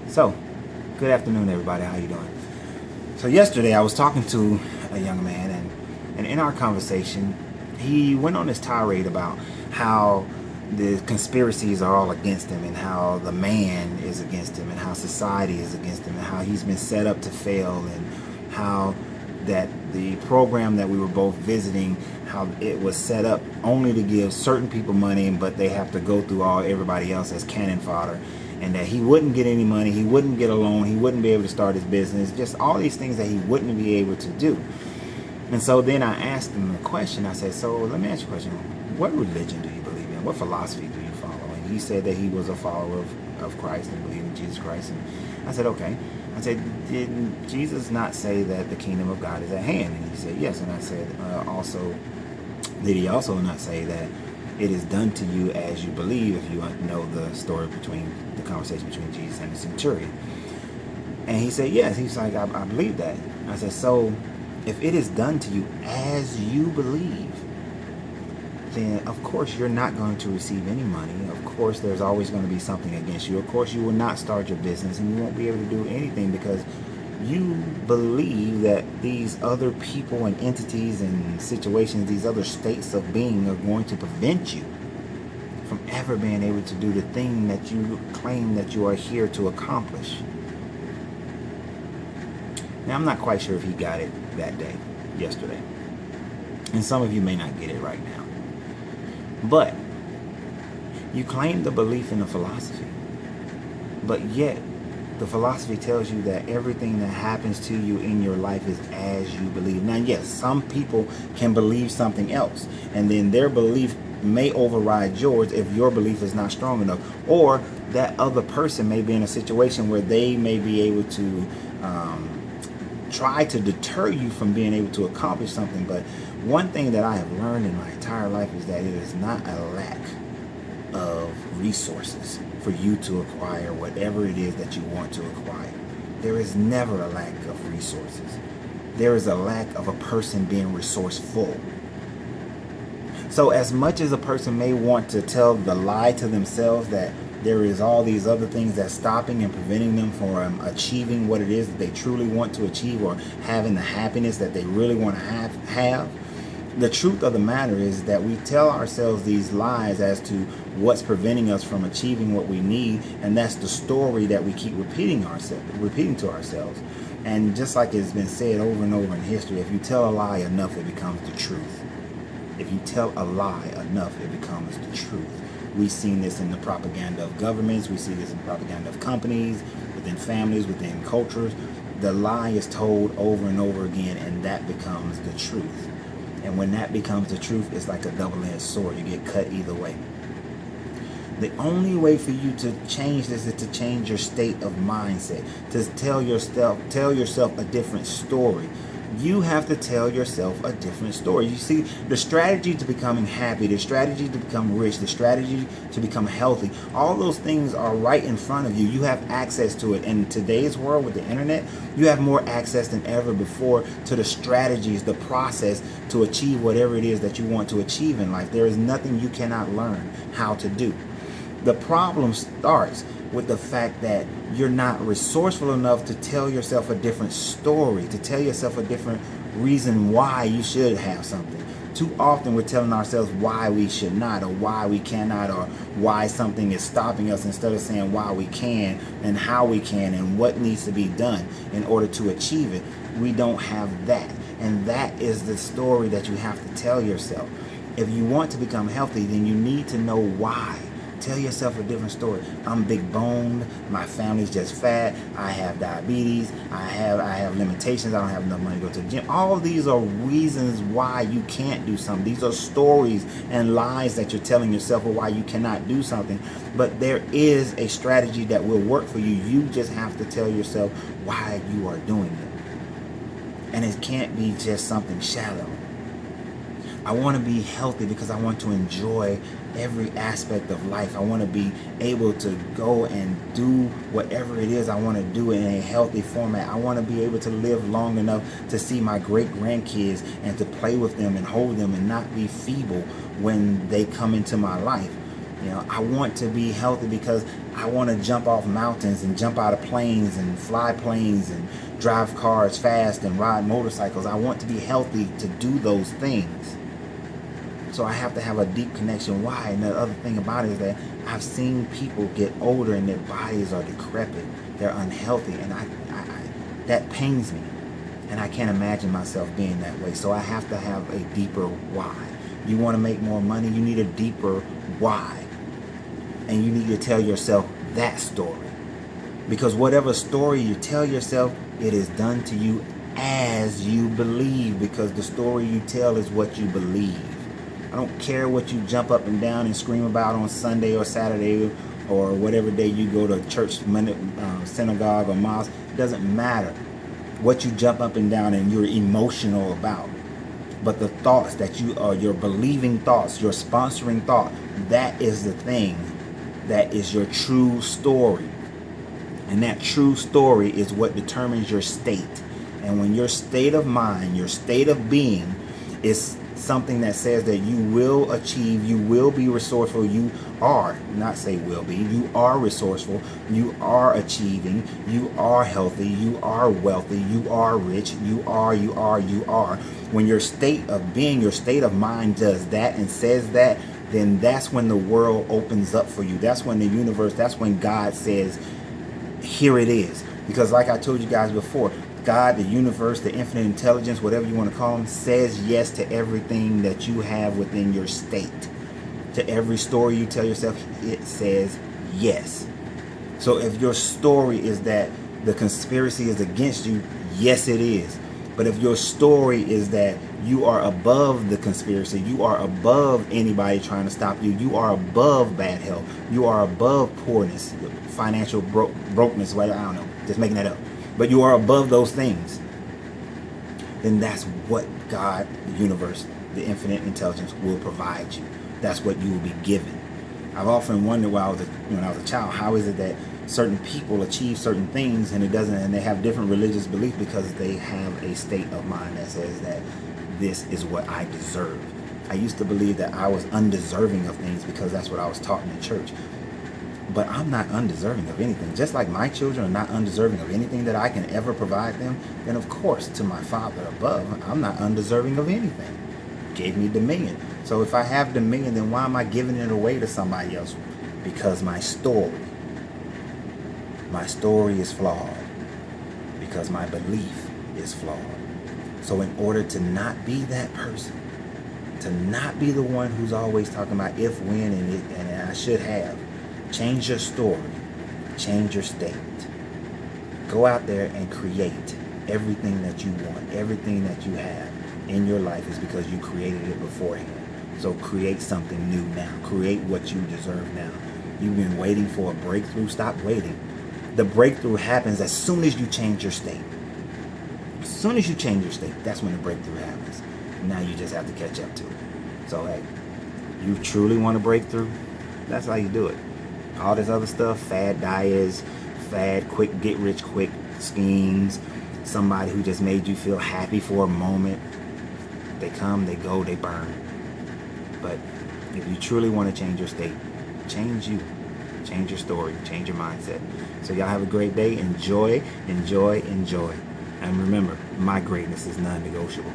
So, good afternoon, everybody. How you doing? So yesterday I was talking to a young man, and in our conversation, he went on this tirade about how the conspiracies are all against him, and how the man is against him, and how society is against him, and how he's been set up to fail, and how that the program that we were both visiting, how it was set up only to give certain people money, but they have to go through everybody else as cannon fodder, and that he wouldn't get any money, he wouldn't get a loan, he wouldn't be able to start his business, just all these things that he wouldn't be able to do. And so then I asked him a question. I said, so let me ask you a question. What religion do you believe in? What philosophy do you follow? And he said that he was a follower of Christ and believed in Jesus Christ. And I said, okay. I said, did Jesus not say that the kingdom of God is at hand? And he said, yes. And I said, also, did he also not say that it is done to you as you believe, if you know the story between the conversation between Jesus and the centurion? And he said, yes. He's like, I believe that. I said, so if it is done to you as you believe, then of course you're not going to receive any money. Of course there's always going to be something against you. Of course you will not start your business, and you won't be able to do anything because you believe that these other people and entities and situations, these other states of being, are going to prevent you from ever being able to do the thing that you claim that you are here to accomplish. Now, I'm not quite sure if he got it that day, yesterday. And some of you may not get it right now. But you claim the belief in a philosophy, but yet the philosophy tells you that everything that happens to you in your life is as you believe. Now, yes, some people can believe something else, and then their belief may override yours if your belief is not strong enough. Or that other person may be in a situation where they may be able to try to deter you from being able to accomplish something. But one thing that I have learned in my entire life is that it is not a lack of resources for you to acquire whatever it is that you want to acquire. There is never a lack of resources. There is a lack of a person being resourceful. So as much as a person may want to tell the lie to themselves that there is all these other things that's stopping and preventing them from achieving what it is that they truly want to achieve, or having the happiness that they really want to have, the truth of the matter is that we tell ourselves these lies as to what's preventing us from achieving what we need, and that's the story that we keep repeating to ourselves. And just like it's been said over and over in history, if you tell a lie enough, it becomes the truth. If you tell a lie enough, it becomes the truth. We've seen this in the propaganda of governments. We see this in the propaganda of companies, within families, within cultures. The lie is told over and over again, and that becomes the truth. And when that becomes the truth, it's like a double-edged sword. You get cut either way. The only way for you to change this is to change your state of mindset, to tell yourself a different story. You have to tell yourself a different story. You see, the strategy to becoming happy, the strategy to become rich, the strategy to become healthy, all those things are right in front of you. You have access to it. In today's world with the internet, you have more access than ever before to the strategies, the process to achieve whatever it is that you want to achieve in life. There is nothing you cannot learn how to do. The problem starts with the fact that you're not resourceful enough to tell yourself a different story, to tell yourself a different reason why you should have something. Too often we're telling ourselves why we should not, or why we cannot, or why something is stopping us, instead of saying why we can and how we can and what needs to be done in order to achieve it. We don't have that. And that is the story that you have to tell yourself. If you want to become healthy, then you need to know why. Tell yourself a different story. I'm big boned. My family's just fat. I have diabetes. I have limitations. I don't have enough money to go to the gym. All of these are reasons why you can't do something. These are stories and lies that you're telling yourself of why you cannot do something. But there is a strategy that will work for you. You just have to tell yourself why you are doing it. And it can't be just something shallow. I want to be healthy because I want to enjoy every aspect of life. I want to be able to go and do whatever it is I want to do in a healthy format. I want to be able to live long enough to see my great grandkids and to play with them and hold them and not be feeble when they come into my life. You know, I want to be healthy because I want to jump off mountains and jump out of planes and fly planes and drive cars fast and ride motorcycles. I want to be healthy to do those things. So I have to have a deep connection. Why? And the other thing about it is that I've seen people get older and their bodies are decrepit. They're unhealthy. And I that pains me. And I can't imagine myself being that way. So I have to have a deeper why. You want to make more money? You need a deeper why. And you need to tell yourself that story. Because whatever story you tell yourself, it is done to you as you believe. Because the story you tell is what you believe. I don't care what you jump up and down and scream about on Sunday or Saturday or whatever day you go to church, synagogue or mosque. It doesn't matter what you jump up and down and you're emotional about. But the thoughts that you are, your believing thoughts, your sponsoring thought, that is the thing that is your true story. And that true story is what determines your state. And when your state of mind, your state of being is something that says that you will achieve, you will be resourceful, you are, not say will be, you are resourceful, you are achieving, you are healthy, you are wealthy, you are rich, you are. When your state of being, your state of mind does that and says that, then that's when the world opens up for you. That's when the universe, that's when God says, here it is. Because like I told you guys before, God, the universe, the infinite intelligence, whatever you want to call them, says yes to everything that you have within your state. To every story you tell yourself, it says yes. So if your story is that the conspiracy is against you, yes it is. But if your story is that you are above the conspiracy, you are above anybody trying to stop you, you are above bad health, you are above poorness, financial brokenness, well, I don't know, just making that up. But you are above those things, then that's what God, the universe, the infinite intelligence will provide you. That's what you will be given. I've often wondered when I was a child, how is it that certain people achieve certain things and it doesn't, and they have different religious beliefs because they have a state of mind that says that this is what I deserve. I used to believe that I was undeserving of things because that's what I was taught in the church. But I'm not undeserving of anything. Just like my children are not undeserving of anything that I can ever provide them, then of course to my Father above, I'm not undeserving of anything. He gave me dominion. So if I have dominion, then why am I giving it away to somebody else? Because my story is flawed. Because my belief is flawed. So in order to not be that person, to not be the one who's always talking about if, when, and I should have, change your story, change your state. Go out there and create everything that you want, everything that you have in your life is because you created it beforehand. So create something new now. Create what you deserve now. You've been waiting for a breakthrough. Stop waiting. The breakthrough happens as soon as you change your state. As soon as you change your state, that's when the breakthrough happens. Now you just have to catch up to it. So hey, you truly want a breakthrough? That's how you do it. All this other stuff, fad diets, fad quick get rich quick schemes, somebody who just made you feel happy for a moment, they come, they go, they burn. But if you truly want to change your state, change you, change your story, change your mindset. So y'all have a great day. Enjoy. And remember, my greatness is non-negotiable.